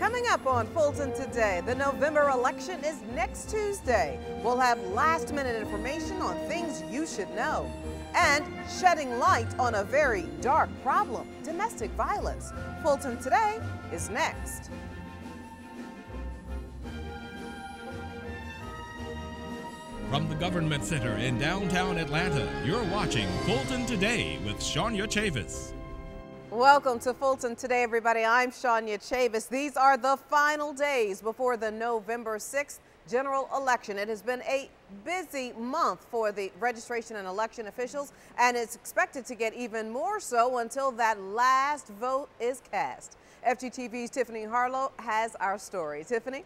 Coming up on Fulton Today, the November election is next Tuesday. We'll have last-minute information on things you should know. And shedding light on a very dark problem, domestic violence. Fulton Today is next. From the Government Center in downtown Atlanta, you're watching Fulton Today with Shania Chavis. Welcome to Fulton Today, everybody. I'm Shania Chavis. These are the final days before the November 6th general election. It has been a busy month for the registration and election officials, and it's expected to get even more so until that last vote is cast. FGTV's Tiffany Harlow has our story. Tiffany?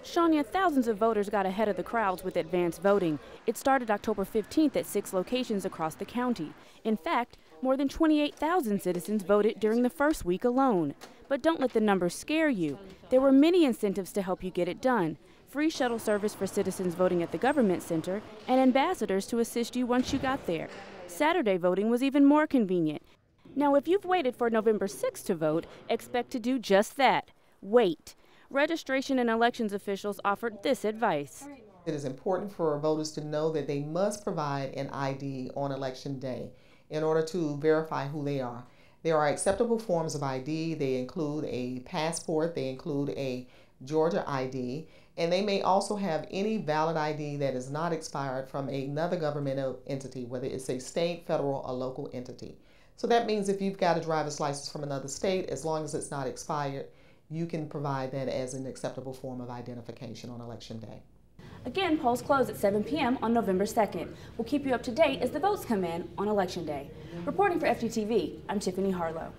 Shania, thousands of voters got ahead of the crowds with advanced voting. It started October 15th at 6 locations across the county. In fact, more than 28,000 citizens voted during the first week alone. But don't let the numbers scare you. There were many incentives to help you get it done. Free shuttle service for citizens voting at the Government Center and ambassadors to assist you once you got there. Saturday voting was even more convenient. Now, if you've waited for November 6th to vote, expect to do just that. Wait. Registration and elections officials offered this advice. It is important for voters to know that they must provide an ID on election day in order to verify who they are. There are acceptable forms of ID. They include a passport, they include a Georgia ID, and they may also have any valid ID that is not expired from another governmental entity, whether it's a state, federal, or local entity. So that means if you've got a driver's license from another state, as long as it's not expired, you can provide that as an acceptable form of identification on election day. Again, polls close at 7 p.m. on November 2nd. We'll keep you up to date as the votes come in on Election Day. Reporting for FGTV, I'm Tiffany Harlow.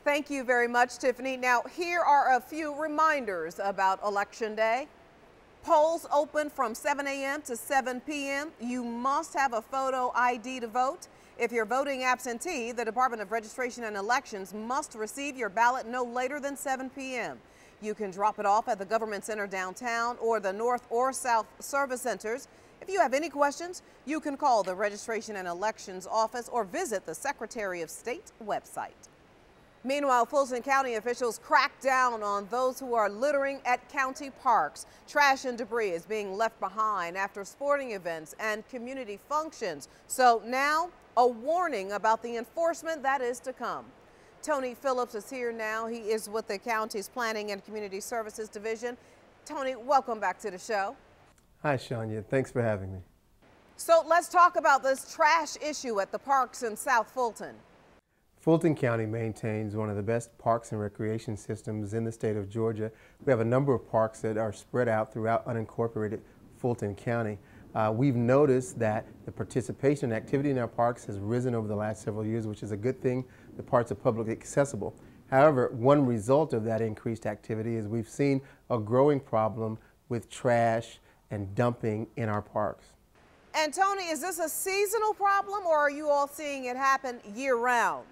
Thank you very much, Tiffany. Now, here are a few reminders about Election Day. Polls open from 7 a.m. to 7 p.m. You must have a photo ID to vote. If you're voting absentee, the Department of Registration and Elections must receive your ballot no later than 7 p.m. You can drop it off at the Government Center downtown or the North or South Service Centers. If you have any questions, you can call the Registration and Elections Office or visit the Secretary of State website. Meanwhile, Fulton County officials crack down on those who are littering at county parks. Trash and debris is being left behind after sporting events and community functions. So now, a warning about the enforcement that is to come. Tony Phillips is here now. He is with the county's Planning and Community Services Division. Tony, welcome back to the show. Hi, Shania. Thanks for having me. So let's talk about this trash issue at the parks in South Fulton. Fulton County maintains one of the best parks and recreation systems in the state of Georgia. We have a number of parks that are spread out throughout unincorporated Fulton County. We've noticed that the participation and activity in our parks has risen over the last several years, which is a good thing. The parks are publicly accessible. However, one result of that increased activity is we've seen a growing problem with trash and dumping in our parks. And Tony, is this a seasonal problem or are you all seeing it happen year-round?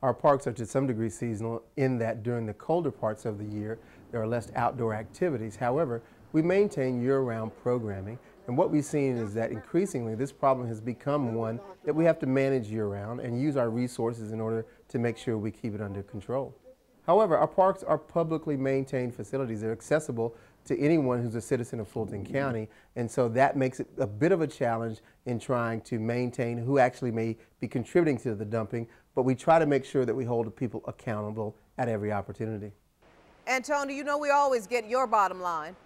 Our parks are to some degree seasonal in that during the colder parts of the year, there are less outdoor activities. However, we maintain year-round programming, and what we've seen is that increasingly this problem has become one that we have to manage year-round and use our resources in order to make sure we keep it under control. However, our parks are publicly maintained facilities. They're accessible to anyone who's a citizen of Fulton County, and so that makes it a bit of a challenge in trying to maintain who actually may be contributing to the dumping, but we try to make sure that we hold people accountable at every opportunity. And Tony, you know we always get your bottom line.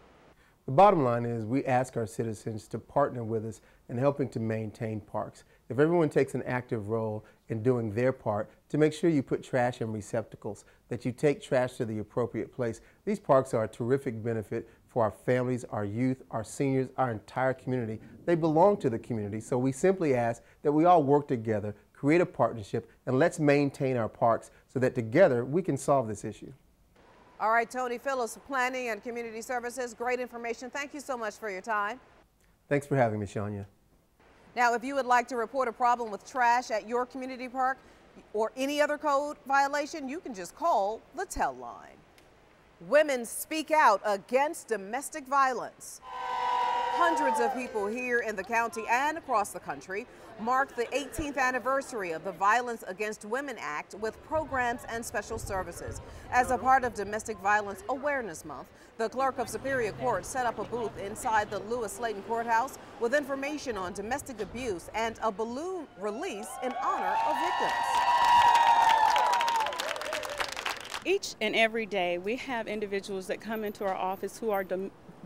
The bottom line is we ask our citizens to partner with us in helping to maintain parks. If everyone takes an active role in doing their part to make sure you put trash in receptacles, that you take trash to the appropriate place, these parks are a terrific benefit for our families, our youth, our seniors, our entire community. They belong to the community, so we simply ask that we all work together, create a partnership, and let's maintain our parks so that together we can solve this issue. All right, Tony Phillips, Planning and Community Services, great information. Thank you so much for your time. Thanks for having me, Shania. Now, if you would like to report a problem with trash at your community park or any other code violation, you can just call the Tell line. Women speak out against domestic violence. Hundreds of people here in the county and across the country marked the 18th anniversary of the Violence Against Women Act with programs and special services. As a part of Domestic Violence Awareness Month, the Clerk of Superior Court set up a booth inside the Lewis-Slayton Courthouse with information on domestic abuse and a balloon release in honor of victims. Each and every day, we have individuals that come into our office who are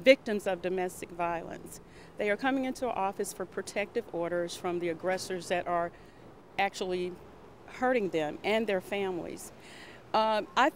victims of domestic violence. They are coming into our office for protective orders from the aggressors that are actually hurting them and their families. I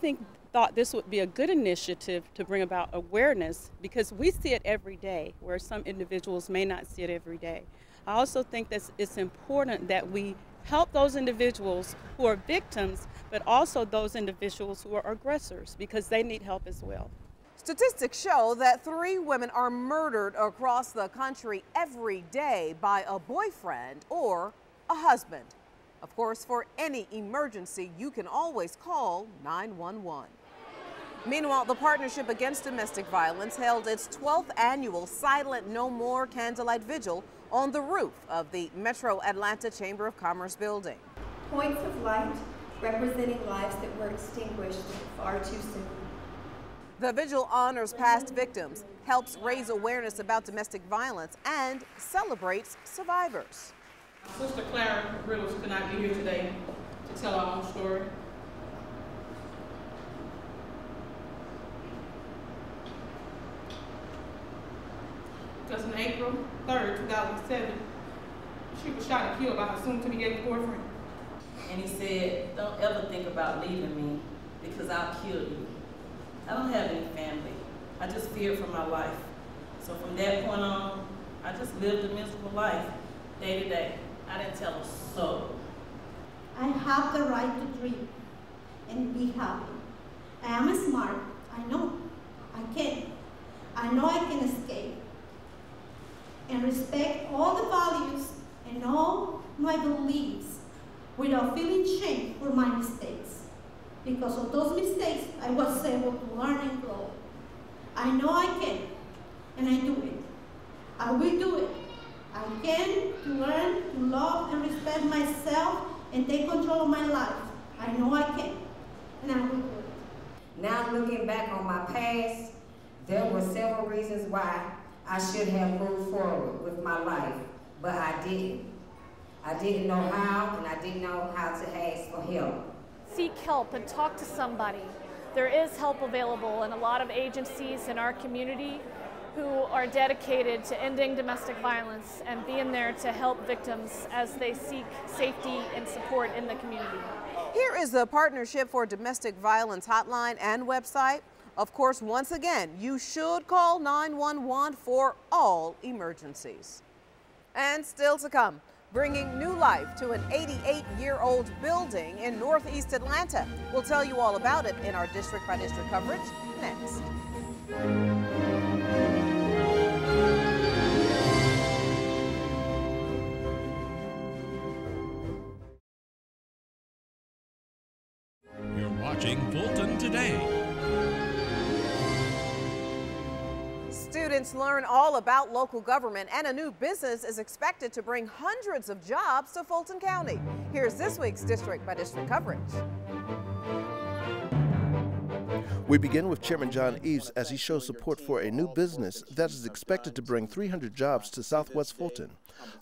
thought this would be a good initiative to bring about awareness, because we see it every day where some individuals may not see it every day. I also think that it's important that we help those individuals who are victims, but also those individuals who are aggressors, because they need help as well. Statistics show that 3 women are murdered across the country every day by a boyfriend or a husband. Of course, for any emergency, you can always call 911. Meanwhile, the Partnership Against Domestic Violence held its 12th annual Silent No More Candlelight Vigil on the roof of the Metro Atlanta Chamber of Commerce building. Points of light representing lives that were extinguished far too soon. The vigil honors past victims, helps raise awareness about domestic violence, and celebrates survivors. Sister Clara Riddles could not be here today to tell our own story. Because on April 3rd, 2007, she was shot and killed by her soon-to-be gay boyfriend. And he said, "Don't ever think about leaving me, because I'll kill you." I don't have any family. I just feared for my life. So from that point on, I just lived a miserable life, day to day. I didn't tell a soul. I have the right to dream and be happy. I am smart. I know I can. I know I can escape and respect all the values and all my beliefs without feeling shame for my mistakes. Because of those mistakes, I was able to learn and grow. I know I can, and I do it. I will do it. I can to learn to love and respect myself and take control of my life. I know I can, and I will do it. Now looking back on my past, there were several reasons why I should have moved forward with my life, but I didn't. I didn't know how, and I didn't know how to ask for help. Seek help and talk to somebody. There is help available, and a lot of agencies in our community who are dedicated to ending domestic violence and being there to help victims as they seek safety and support in the community. Here is the Partnership for Domestic Violence hotline and website. Of course, once again, you should call 911 for all emergencies. And still to come, bringing new life to an 88-year-old building in Northeast Atlanta. We'll tell you all about it in our district-by-district coverage next. You're watching Fulton Today. Students learn all about local government, and a new business is expected to bring hundreds of jobs to Fulton County. Here's this week's district-by-district coverage. We begin with Chairman John Eves as he shows support for a new business that is expected to bring 300 jobs to Southwest Fulton.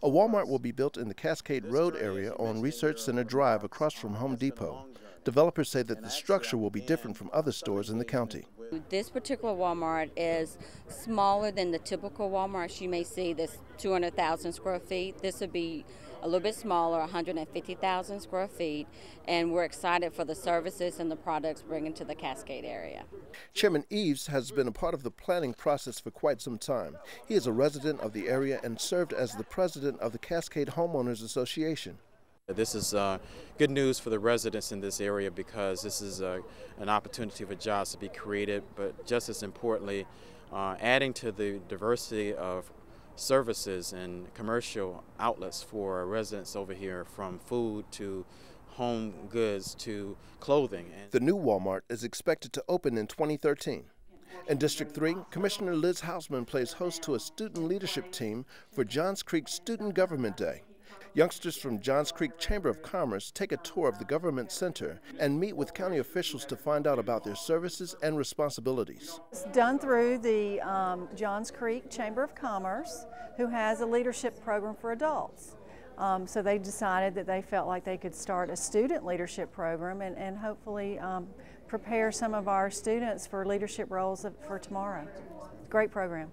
A Walmart will be built in the Cascade Road area on Research Center Drive across from Home Depot. Developers say that the structure will be different from other stores in the county. This particular Walmart is smaller than the typical Walmart you may see. This 200,000 square feet. This would be a little bit smaller, 150,000 square feet, and we're excited for the services and the products bringing to the Cascade area. Chairman Eves has been a part of the planning process for quite some time. He is a resident of the area and served as the president of the Cascade Homeowners Association. This is good news for the residents in this area, because this is an opportunity for jobs to be created, but just as importantly, adding to the diversity of services and commercial outlets for residents over here, from food to home goods to clothing. The new Walmart is expected to open in 2013. In District 3, Commissioner Liz Hausman plays host to a student leadership team for Johns Creek Student Government Day. Youngsters from Johns Creek Chamber of Commerce take a tour of the government center and meet with county officials to find out about their services and responsibilities. It's done through the Johns Creek Chamber of Commerce, who has a leadership program for adults. So they decided that they felt like they could start a student leadership program and hopefully prepare some of our students for leadership roles for tomorrow. Great program.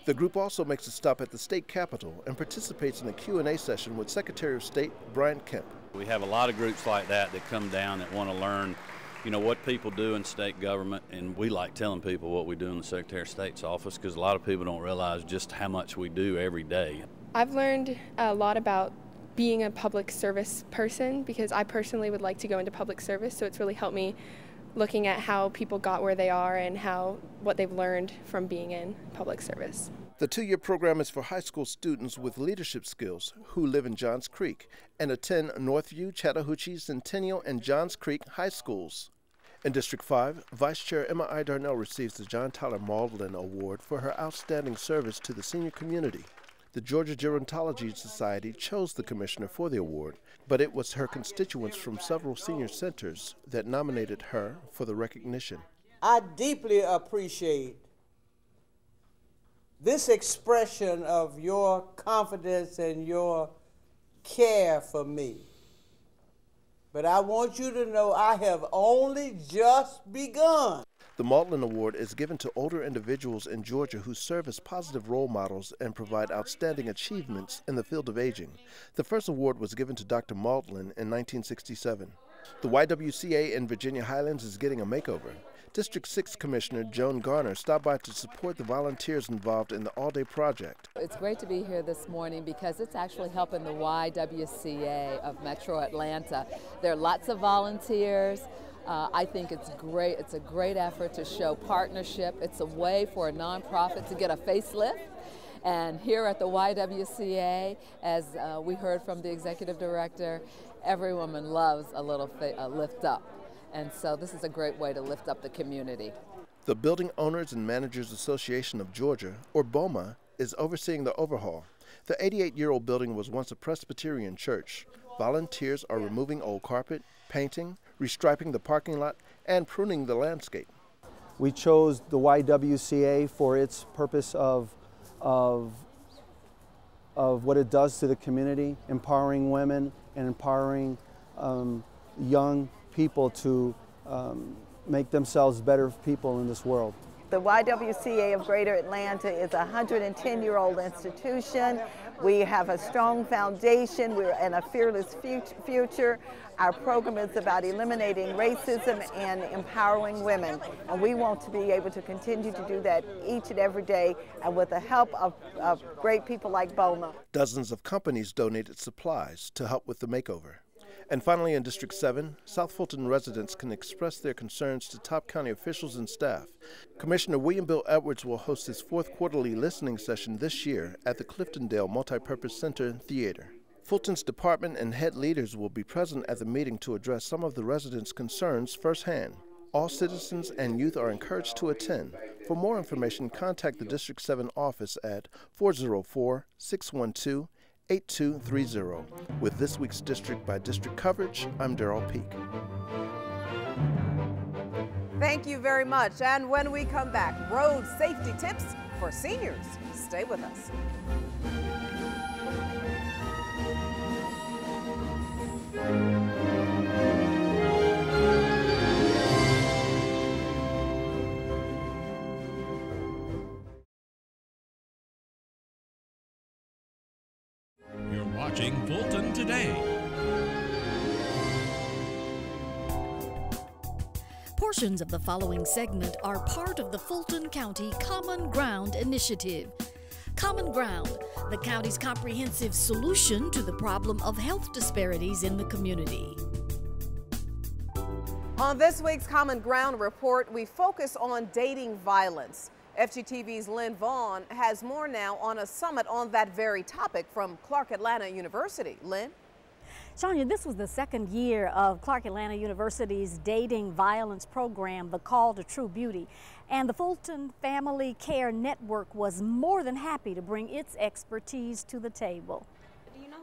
The group also makes a stop at the state capitol and participates in a Q&A session with Secretary of State Brian Kemp. We have a lot of groups like that come down that want to learn, what people do in state government, and we like telling people what we do in the Secretary of State's office because a lot of people don't realize just how much we do every day. I've learned a lot about being a public service person because I personally would like to go into public service, so it's really helped me looking at how people got where they are and what they've learned from being in public service. The two-year program is for high school students with leadership skills who live in Johns Creek and attend Northview, Chattahoochee, Centennial, and Johns Creek high schools. In District 5, Vice Chair Emma I. Darnell receives the John Tyler Maudlin Award for her outstanding service to the senior community. The Georgia Gerontology Society chose the commissioner for the award, but it was her constituents from several senior centers that nominated her for the recognition. I deeply appreciate this expression of your confidence and your care for me. But I want you to know I have only just begun. The Maudlin Award is given to older individuals in Georgia who serve as positive role models and provide outstanding achievements in the field of aging. The first award was given to Dr. Maudlin in 1967. The YWCA in Virginia Highlands is getting a makeover. District 6 Commissioner Joan Garner stopped by to support the volunteers involved in the all-day project. It's great to be here this morning because it's actually helping the YWCA of Metro Atlanta. There are lots of volunteers. I think it's great. It's a great effort to show partnership. It's a way for a nonprofit to get a facelift. And here at the YWCA, as we heard from the executive director, every woman loves a little lift up. And so this is a great way to lift up the community. The Building Owners and Managers Association of Georgia, or BOMA, is overseeing the overhaul. The 88-year-old building was once a Presbyterian church. Volunteers are removing old carpet, painting, restriping the parking lot, and pruning the landscape. We chose the YWCA for its purpose of what it does to the community, empowering women and empowering young people to make themselves better people in this world. The YWCA of Greater Atlanta is a 110-year-old institution. We have a strong foundation. We're in a fearless future. Our program is about eliminating racism and empowering women. And we want to be able to continue to do that each and every day, and with the help of great people like BOMA. Dozens of companies donated supplies to help with the makeover. And finally, in District 7, South Fulton residents can express their concerns to top county officials and staff. Commissioner William Bill Edwards will host his 4th quarterly listening session this year at the Cliftondale Multipurpose Center and Theater. Fulton's department and head leaders will be present at the meeting to address some of the residents' concerns firsthand. All citizens and youth are encouraged to attend. For more information, contact the District 7 office at 404-612-8230. With this week's District by District coverage, I'm Darrell Peak. Thank you very much. And when we come back, road safety tips for seniors. Stay with us. You're watching Fulton Today. Portions of the following segment are part of the Fulton County Common Ground Initiative. Common Ground, the county's comprehensive solution to the problem of health disparities in the community. On this week's Common Ground report, we focus on dating violence. FGTV's Lynn Vaughn has more now on a summit on that very topic from Clark Atlanta University. Lynn? Shania, this was the second year of Clark Atlanta University's dating violence program, The Call to True Beauty. And the Fulton Family Care Network was more than happy to bring its expertise to the table.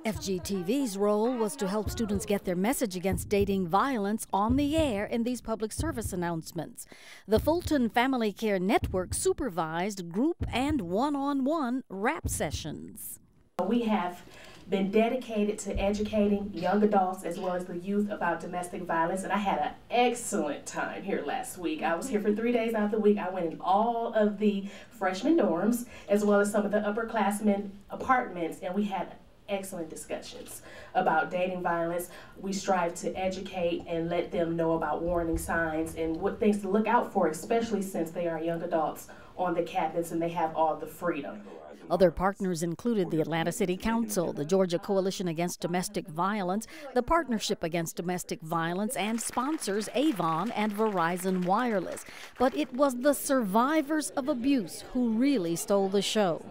FGTV's role was to help students get their message against dating violence on the air in these public service announcements. The Fulton Family Care Network supervised group and one-on-one rap sessions. We have been dedicated to educating young adults as well as the youth about domestic violence, and I had an excellent time here last week. I was here for 3 days out of the week. I went in all of the freshman dorms as well as some of the upperclassmen apartments, and we had excellent discussions about dating violence. We strive to educate and let them know about warning signs and what things to look out for, especially since they are young adults on the cabins and they have all the freedom. Other partners included the Atlanta City Council, the Georgia Coalition Against Domestic Violence, the Partnership Against Domestic Violence, and sponsors Avon and Verizon Wireless. But it was the survivors of abuse who really stole the show.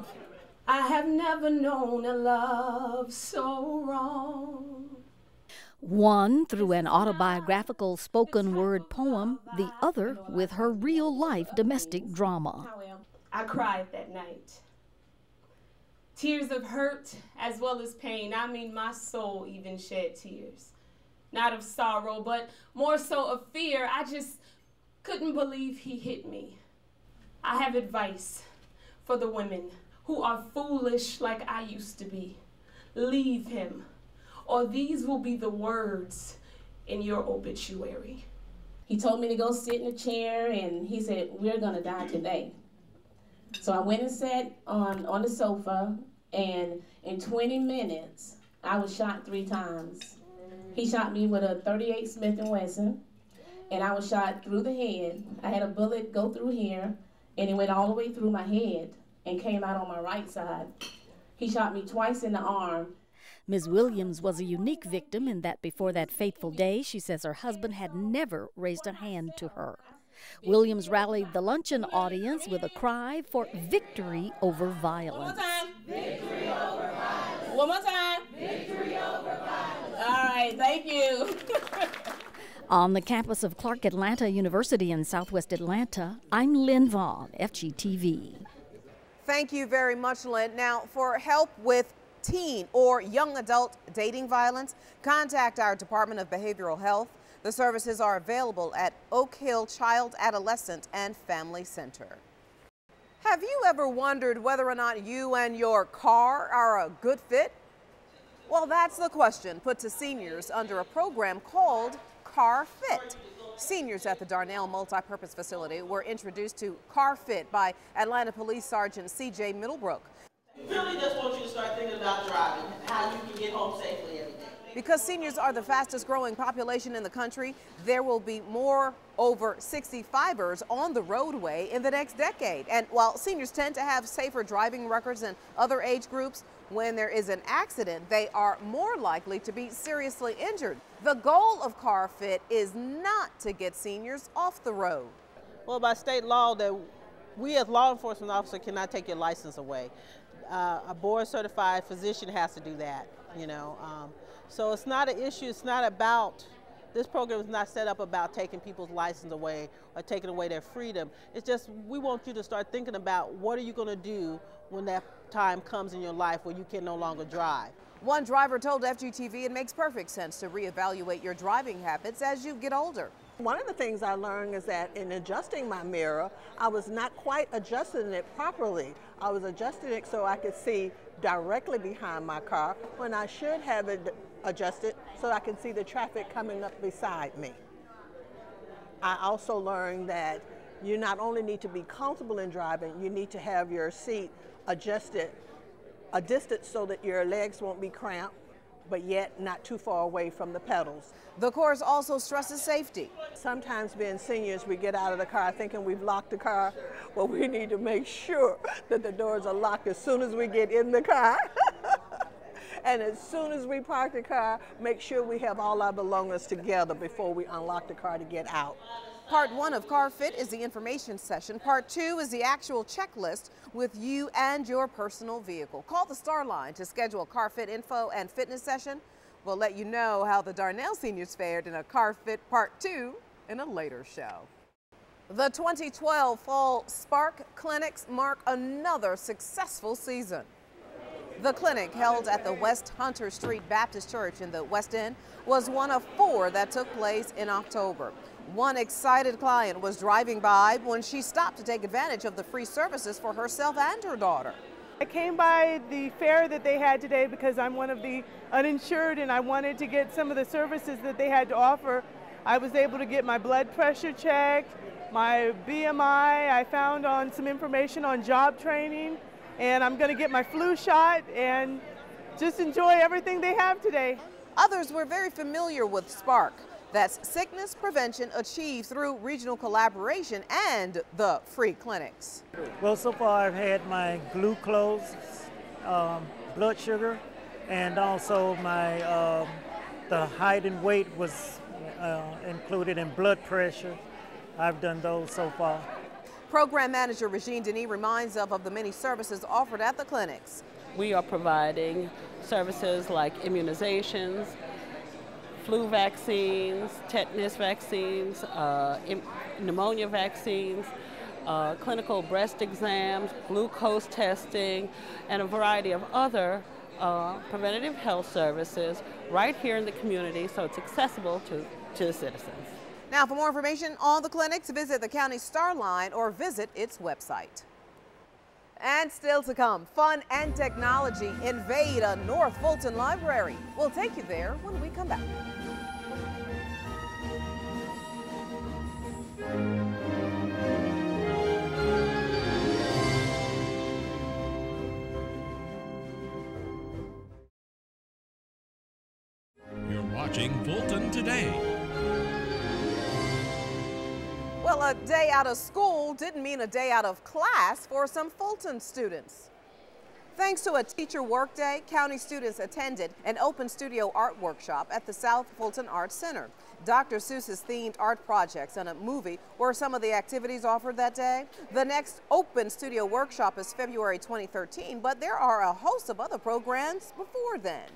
I have never known a love so wrong. One through an autobiographical spoken word poem, the other with her real-life domestic drama. I cried that night. Tears of hurt as well as pain. I mean, my soul even shed tears. Not of sorrow, but more so of fear. I just couldn't believe he hit me. I have advice for the women who are foolish like I used to be. Leave him, or these will be the words in your obituary. He told me to go sit in a chair, and he said, we're gonna die today. So I went and sat on the sofa, and in 20 minutes, I was shot 3 times. He shot me with a .38 Smith & Wesson, and I was shot through the head. I had a bullet go through here, and it went all the way through my head and came out on my right side. He shot me twice in the arm. Ms. Williams was a unique victim in that before that fateful day, she says her husband had never raised a hand to her. Williams rallied the luncheon audience with a cry for victory over violence. One more time. Victory over violence. One more time. Victory over violence. All right, thank you. On the campus of Clark Atlanta University in Southwest Atlanta, I'm Lynn Vaughn, FGTV. Thank you very much, Lynn. Now, for help with teen or young adult dating violence, contact our Department of Behavioral Health. The services are available at Oak Hill Child, Adolescent, and Family Center. Have you ever wondered whether or not you and your car are a good fit? Well, that's the question put to seniors under a program called Car Fit. Seniors at the Darnell Multipurpose Facility were introduced to Car Fit by Atlanta Police Sergeant C.J. Middlebrook. We really just want you to start thinking about driving and how you can get home safely every day. Because seniors are the fastest growing population in the country, there will be more over 65ers on the roadway in the next decade. And while seniors tend to have safer driving records than other age groups, when there is an accident, they are more likely to be seriously injured. The goal of Car Fit is not to get seniors off the road. Well, by state law, that we as law enforcement officers cannot take your license away. A board-certified physician has to do that, you know. So it's not an issue. It's not about, this program is not set up about taking people's license away or taking away their freedom. It's just we want you to start thinking about what are you going to do when that time comes in your life where you can no longer drive. One driver told FGTV it makes perfect sense to reevaluate your driving habits as you get older. One of the things I learned is that in adjusting my mirror, I was not quite adjusting it properly. I was adjusting it so I could see directly behind my car when I should have it adjusted so I can see the traffic coming up beside me. I also learned that you not only need to be comfortable in driving, you need to have your seat adjusted a distance so that your legs won't be cramped, but yet not too far away from the pedals. The course also stresses safety. Sometimes being seniors, we get out of the car thinking we've locked the car. Well, we need to make sure that the doors are locked as soon as we get in the car. And as soon as we park the car, make sure we have all our belongings together before we unlock the car to get out. Part 1 of Car Fit is the information session. Part 2 is the actual checklist with you and your personal vehicle. Call the Star Line to schedule a Car Fit info and fitness session. We'll let you know how the Darnell seniors fared in a Car Fit Part 2 in a later show. The 2012 Fall SPARC Clinics mark another successful season. The clinic, held at the West Hunter Street Baptist Church in the West End, was one of 4 that took place in October. One excited client was driving by when she stopped to take advantage of the free services for herself and her daughter. I came by the fair that they had today because I'm one of the uninsured and I wanted to get some of the services that they had to offer. I was able to get my blood pressure checked, my BMI, I found on some information on job training, and I'm going to get my flu shot and just enjoy everything they have today. Others were very familiar with SPARC. That's sickness prevention achieved through regional collaboration and the free clinics. Well, so far I've had my glucose, blood sugar, and also my the height and weight was included in blood pressure. I've done those so far. Program manager Regine Denis reminds of the many services offered at the clinics. We are providing services like immunizations, flu vaccines, tetanus vaccines, pneumonia vaccines, clinical breast exams, glucose testing, and a variety of other preventative health services right here in the community, so it's accessible to the citizens. Now, for more information on the clinics, visit the County Star Line or visit its website. And still to come, fun and technology invade a North Fulton library. We'll take you there when we come back. You're watching Fulton Today. Well, a day out of school didn't mean a day out of class for some Fulton students. Thanks to a teacher workday, county students attended an open studio art workshop at the South Fulton Arts Center. Dr. Seuss's themed art projects and a movie were some of the activities offered that day. The next open studio workshop is February 2013, but there are a host of other programs before then.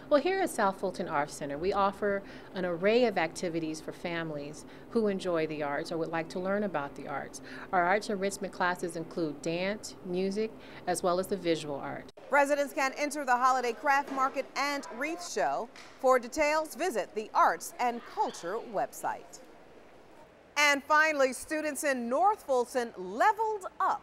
Well, here at South Fulton Arts Center, we offer an array of activities for families who enjoy the arts or would like to learn about the arts. Our arts enrichment classes include dance, music, as well as the visual art. Residents can enter the holiday craft market and wreath show. For details, visit the Arts and Culture website. And finally, students in North Fulton leveled up.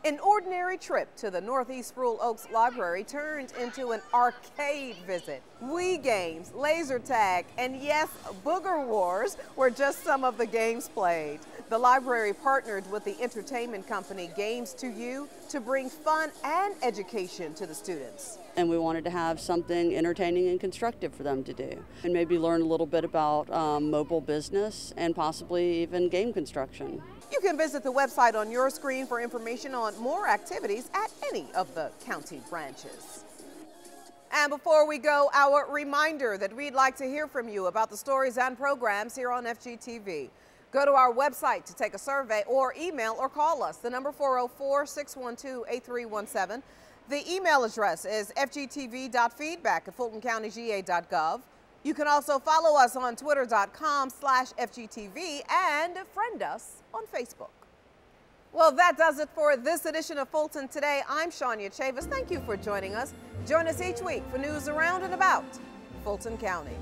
An ordinary trip to the Northeast Rural Oaks Library turned into an arcade visit. Wii games, laser tag, and yes, booger wars were just some of the games played. The library partnered with the entertainment company Games to You to bring fun and education to the students. And we wanted to have something entertaining and constructive for them to do, and maybe learn a little bit about mobile business and possibly even game construction. You can visit the website on your screen for information on more activities at any of the county branches. And before we go, our reminder that we'd like to hear from you about the stories and programs here on FGTV. Go to our website to take a survey or email or call us. The number 404-612-8317. The email address is fgtv.feedback@fultoncountyga.gov. You can also follow us on twitter.com/FGTV and friend us on Facebook. Well, that does it for this edition of Fulton Today. I'm Shania Chavis. Thank you for joining us. Join us each week for news around and about Fulton County.